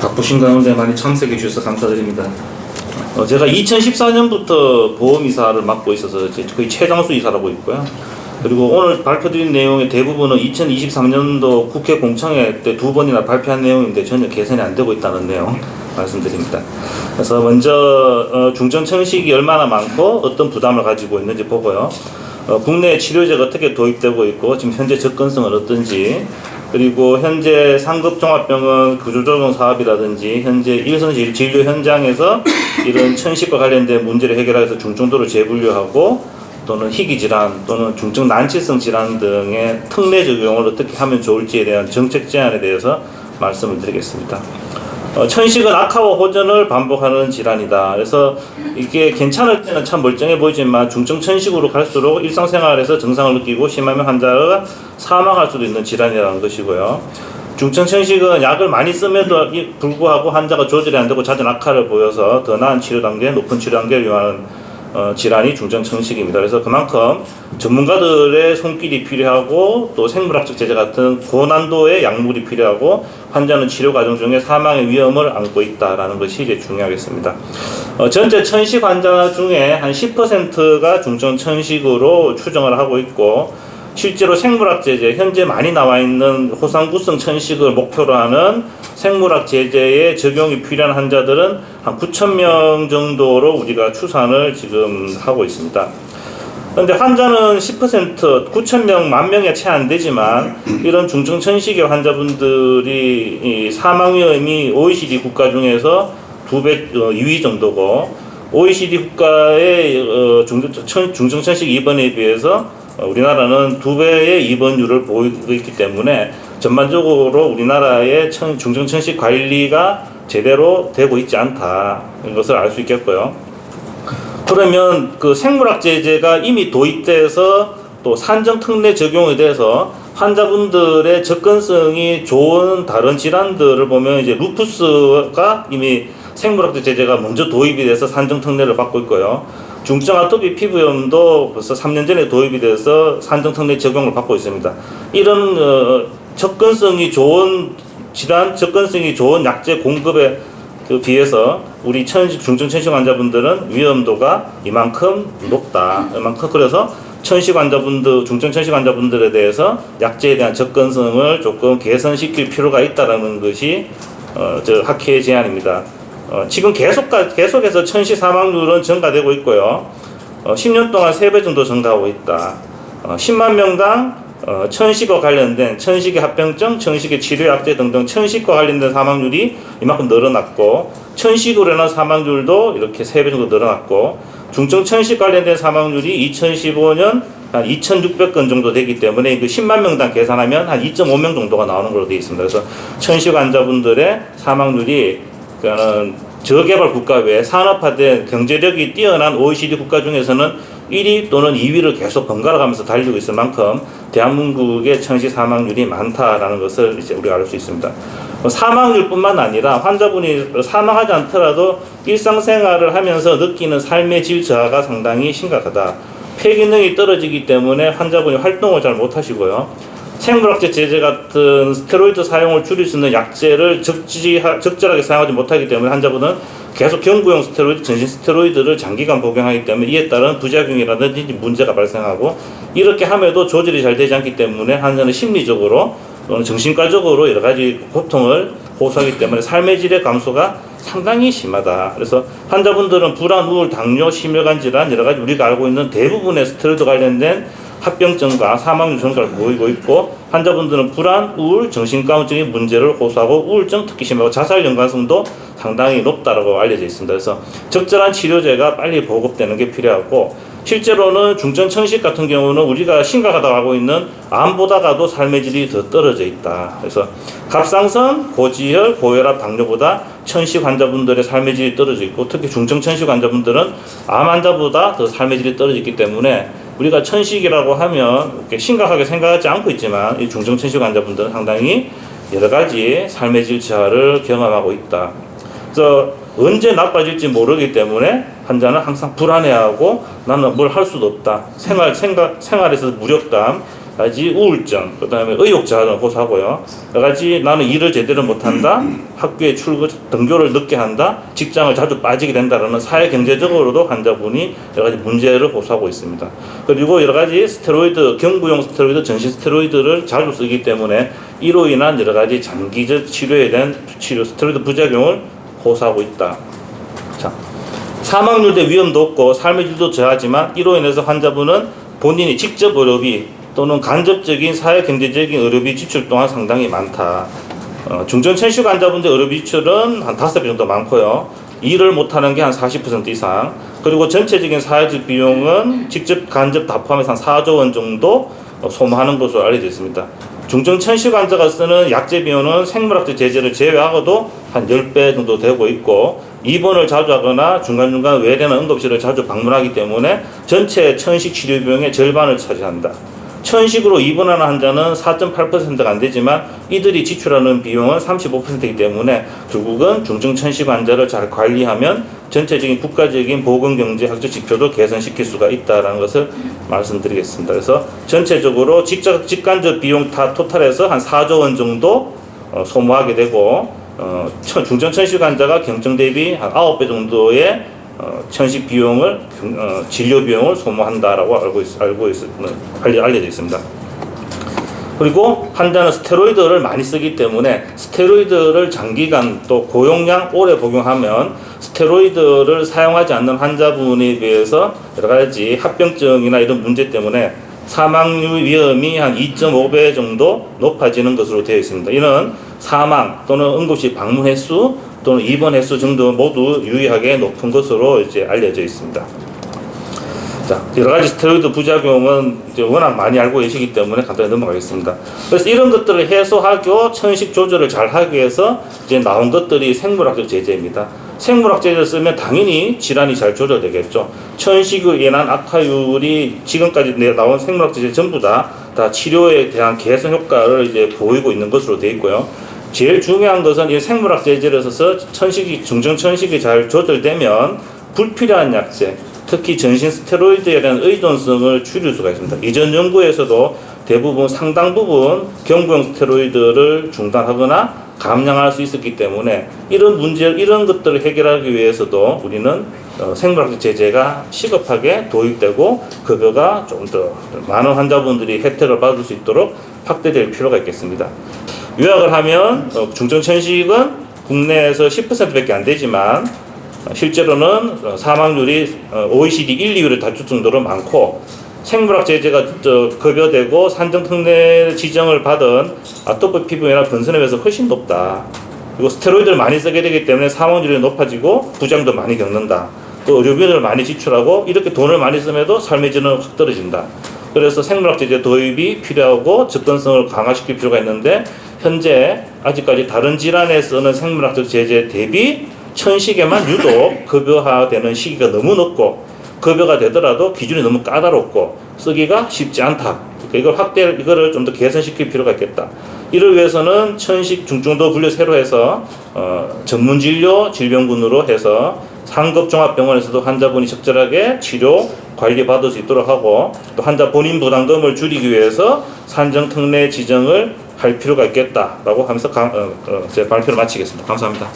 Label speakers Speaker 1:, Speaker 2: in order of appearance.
Speaker 1: 바쁘신 가운데 많이 참석해 주셔서 감사드립니다. 제가 2014년부터 보험이사를 맡고 있어서 거의 최장수 이사라고 있고요. 그리고 오늘 발표드린 내용의 대부분은 2023년도 국회 공청회 때 2번이나 발표한 내용인데 전혀 개선이 안 되고 있다는 내용 말씀드립니다. 그래서 먼저 중증천식이 얼마나 많고 어떤 부담을 가지고 있는지 보고요. 국내 치료제가 어떻게 도입되고 있고 지금 현재 접근성은 어떤지, 그리고 현재 상급종합병원 구조조정 사업이라든지 현재 일선 진료 현장에서 이런 천식과 관련된 문제를 해결해서 중증도를 재분류하고 또는 희귀질환 또는 중증 난치성 질환 등의 특례 적용을 어떻게 하면 좋을지에 대한 정책 제안에 대해서 말씀을 드리겠습니다. 천식은 악화와 호전을 반복하는 질환이다. 그래서 이게 괜찮을 때는 참 멀쩡해 보이지만 중증 천식으로 갈수록 일상생활에서 증상을 느끼고 심하면 환자가 사망할 수도 있는 질환이라는 것이고요. 중증 천식은 약을 많이 씀에도 불구하고 환자가 조절이 안 되고 잦은 악화를 보여서 더 나은 치료 단계, 높은 치료 단계를 요하는 질환이 중증 천식입니다. 그래서 그만큼 전문가들의 손길이 필요하고 또 생물학적 제재 같은 고난도의 약물이 필요하고 환자는 치료 과정 중에 사망의 위험을 안고 있다는 것이 이제 중요하겠습니다. 전체 천식 환자 중에 한 10%가 중증 천식으로 추정을 하고 있고, 실제로 생물학 제재, 현재 많이 나와 있는 호상구성 천식을 목표로 하는 생물학 제재에 적용이 필요한 환자들은 한 9,000명 정도로 우리가 추산을 지금 하고 있습니다. 그런데 환자는 10%, 9,000명, 10,000명에 채 안 되지만 이런 중증 천식의 환자분들이 사망 위험이 OECD 국가 중에서 2배, 2위 정도고, OECD 국가의 중증 천식 입원에 비해서 우리나라는 2배의 입원율을 보이고 있기 때문에 전반적으로 우리나라의 중증 천식 관리가 제대로 되고 있지 않다는 것을 알 수 있겠고요. 그러면 그 생물학 제재가 이미 도입돼서 또 산정 특례 적용에 대해서 환자분들의 접근성이 좋은 다른 질환들을 보면 이제 루푸스가 이미 생물학적 제재가 먼저 도입이 돼서 산정 특례를 받고 있고요. 중증 아토피 피부염도 벌써 3년 전에 도입이 돼서 산정 특례 적용을 받고 있습니다. 이런 접근성이 좋은 질환, 접근성이 좋은 약제 공급에 비해서 우리 중증 천식 환자분들은 위험도가 이만큼 높다. 이만큼 그래서 천식 환자분들, 중증 천식 환자분들에 대해서 약제에 대한 접근성을 조금 개선시킬 필요가 있다는 것이 저 학회의 제안입니다. 지금 계속해서 천식 사망률은 증가되고 있고요. 10년 동안 3배 정도 증가하고 있다. 10만 명당 천식과 관련된 천식의 합병증, 천식의 치료약제 등등 천식과 관련된 사망률이 이만큼 늘어났고, 천식으로 인한 사망률도 이렇게 3배 정도 늘어났고, 중증 천식 관련된 사망률이 2015년 한 2,600건 정도 되기 때문에 그 10만 명당 계산하면 한 2.5명 정도가 나오는 걸로 되어 있습니다. 그래서 천식 환자분들의 사망률이 저개발 국가 외에 산업화된 경제력이 뛰어난 OECD 국가 중에서는 1위 또는 2위를 계속 번갈아 가면서 달리고 있을 만큼 대한민국의 천식 사망률이 많다라는 것을 이제 우리가 알 수 있습니다. 사망률뿐만 아니라 환자분이 사망하지 않더라도 일상생활을 하면서 느끼는 삶의 질 저하가 상당히 심각하다. 폐기능이 떨어지기 때문에 환자분이 활동을 잘 못하시고요. 생물학적 제재 같은 스테로이드 사용을 줄일 수 있는 약제를 적절하게 사용하지 못하기 때문에 환자분은 계속 경구용 스테로이드, 전신 스테로이드를 장기간 복용하기 때문에 이에 따른 부작용이라든지 문제가 발생하고, 이렇게 함에도 조절이 잘 되지 않기 때문에 환자는 심리적으로 또는 정신과적으로 여러 가지 고통을 호소하기 때문에 삶의 질의 감소가 상당히 심하다. 그래서 환자분들은 불안, 우울, 당뇨, 심혈관 질환, 여러 가지 우리가 알고 있는 대부분의 스테로이드 관련된 합병증과 사망률 증가를 보이고 있고, 환자분들은 불안, 우울, 정신과적인 문제를 호소하고 우울증 특히 심하고 자살 연관성도 상당히 높다고 알려져 있습니다. 그래서 적절한 치료제가 빨리 보급되는 게 필요하고, 실제로는 중증 천식 같은 경우는 우리가 심각하다고 하고 있는 암보다가도 삶의 질이 더 떨어져 있다. 그래서 갑상선, 고지혈, 고혈압, 당뇨보다 천식 환자분들의 삶의 질이 떨어져 있고, 특히 중증 천식 환자분들은 암 환자보다 더 삶의 질이 떨어져 있기 때문에 우리가 천식이라고 하면 이렇게 심각하게 생각하지 않고 있지만 이 중증 천식 환자분들은 상당히 여러 가지 삶의 질 저하를 경험하고 있다. 그래서 언제 나빠질지 모르기 때문에 환자는 항상 불안해하고 나는 뭘 할 수도 없다. 생활에서 무력감, 가지 우울증, 그 다음에 의욕저하 등을 호소하고요. 여러 가지 나는 일을 제대로 못한다, 학교에 등교를 늦게 한다, 직장을 자주 빠지게 된다라는 사회 경제적으로도 환자분이 여러 가지 문제를 호소하고 있습니다. 그리고 여러 가지 스테로이드, 경구용 스테로이드, 전신 스테로이드를 자주 쓰기 때문에 이로 인한 여러 가지 장기적 치료에 대한 스테로이드 부작용을 호소하고 있다. 자, 사망률 대 위험도 없고 삶의 질도 저하지만 이로 인해서 환자분은 본인이 직접 의료비 또는 간접적인 사회 경제적인 의료비 지출 또한 상당히 많다. 중증천식 환자분들 의료비 지출은 한 5배 정도 많고요. 일을 못하는 게 한 40% 이상. 그리고 전체적인 사회적 비용은 직접 간접 다 포함해서 한 4조 원 정도 소모하는 것으로 알려져 있습니다. 중증천식 환자가 쓰는 약제 비용은 생물학적 제재를 제외하고도 한 10배 정도 되고 있고, 입원을 자주 하거나 중간중간 외래나 응급실을 자주 방문하기 때문에 전체 천식 치료 비용의 절반을 차지한다. 천식으로 입원하는 환자는 4.8%가 안 되지만 이들이 지출하는 비용은 35%이기 때문에 결국은 중증천식 환자를 잘 관리하면 전체적인 국가적인 보건경제학적 지표도 개선시킬 수가 있다는 것을 말씀드리겠습니다. 그래서 전체적으로 직간접 비용 다 토탈해서 한 4조 원 정도 소모하게 되고, 중증천식 환자가 경증 대비 한 9배 정도의 천식 비용을 진료 비용을 소모한다라고 알려져 있습니다. 그리고 환자는 스테로이드를 많이 쓰기 때문에 스테로이드를 장기간 또 고용량 오래 복용하면 스테로이드를 사용하지 않는 환자분에 비해서 여러 가지 합병증이나 이런 문제 때문에 사망률 위험이 한 2.5배 정도 높아지는 것으로 되어 있습니다. 이는 사망 또는 응급실 방문 횟수 또는 입원 횟수 정도 모두 유의하게 높은 것으로 이제 알려져 있습니다. 자, 여러 가지 스테로이드 부작용은 이제 워낙 많이 알고 계시기 때문에 간단히 넘어가겠습니다. 그래서 이런 것들을 해소하고 천식 조절을 잘 하기 위해서 이제 나온 것들이 생물학적 제재입니다. 생물학 제재를 쓰면 당연히 질환이 잘 조절되겠죠. 천식으로 인한 악화율이 지금까지 나온 생물학 제재 전부 다 치료에 대한 개선 효과를 이제 보이고 있는 것으로 되어 있고요. 제일 중요한 것은 이 생물학 제재를 써서 중증 천식이 잘 조절되면 불필요한 약제, 특히 전신 스테로이드에 대한 의존성을 줄일 수가 있습니다. 이전 연구에서도 대부분 상당 부분 경구용 스테로이드를 중단하거나 감량할 수 있었기 때문에 이런 것들을 해결하기 위해서도 우리는 생물학적 제재가 시급하게 도입되고 급여가 좀 더 많은 환자분들이 혜택을 받을 수 있도록 확대될 필요가 있겠습니다. 요약을 하면 중증 천식은 국내에서 10%밖에 안 되지만 실제로는 사망률이 OECD 1, 2위를 다툴 정도로 많고, 생물학 제재가 급여되고 산정특례 지정을 받은 아토피 피부염이나 변선에 비해서 훨씬 높다. 그리고 스테로이드를 많이 쓰게 되기 때문에 사망률이 높아지고 부작용도 많이 겪는다. 또 의료비를 많이 지출하고 이렇게 돈을 많이 쓰면도 삶의 질은 확 떨어진다. 그래서 생물학 제재 도입이 필요하고 접근성을 강화시킬 필요가 있는데, 현재 아직까지 다른 질환에 쓰는 생물학적 제재 대비 천식에만 유독 급여화되는 시기가 너무 늦고, 급여가 되더라도 기준이 너무 까다롭고 쓰기가 쉽지 않다. 이거를 좀 더 개선시킬 필요가 있겠다. 이를 위해서는 천식 중증도 분류 새로 해서 전문 진료 질병군으로 해서 상급 종합병원에서도 환자분이 적절하게 치료 관리 받을 수 있도록 하고, 또 환자 본인 부담금을 줄이기 위해서 산정 특례 지정을 할 필요가 있겠다라고 하면서 제 발표를 마치겠습니다. 감사합니다.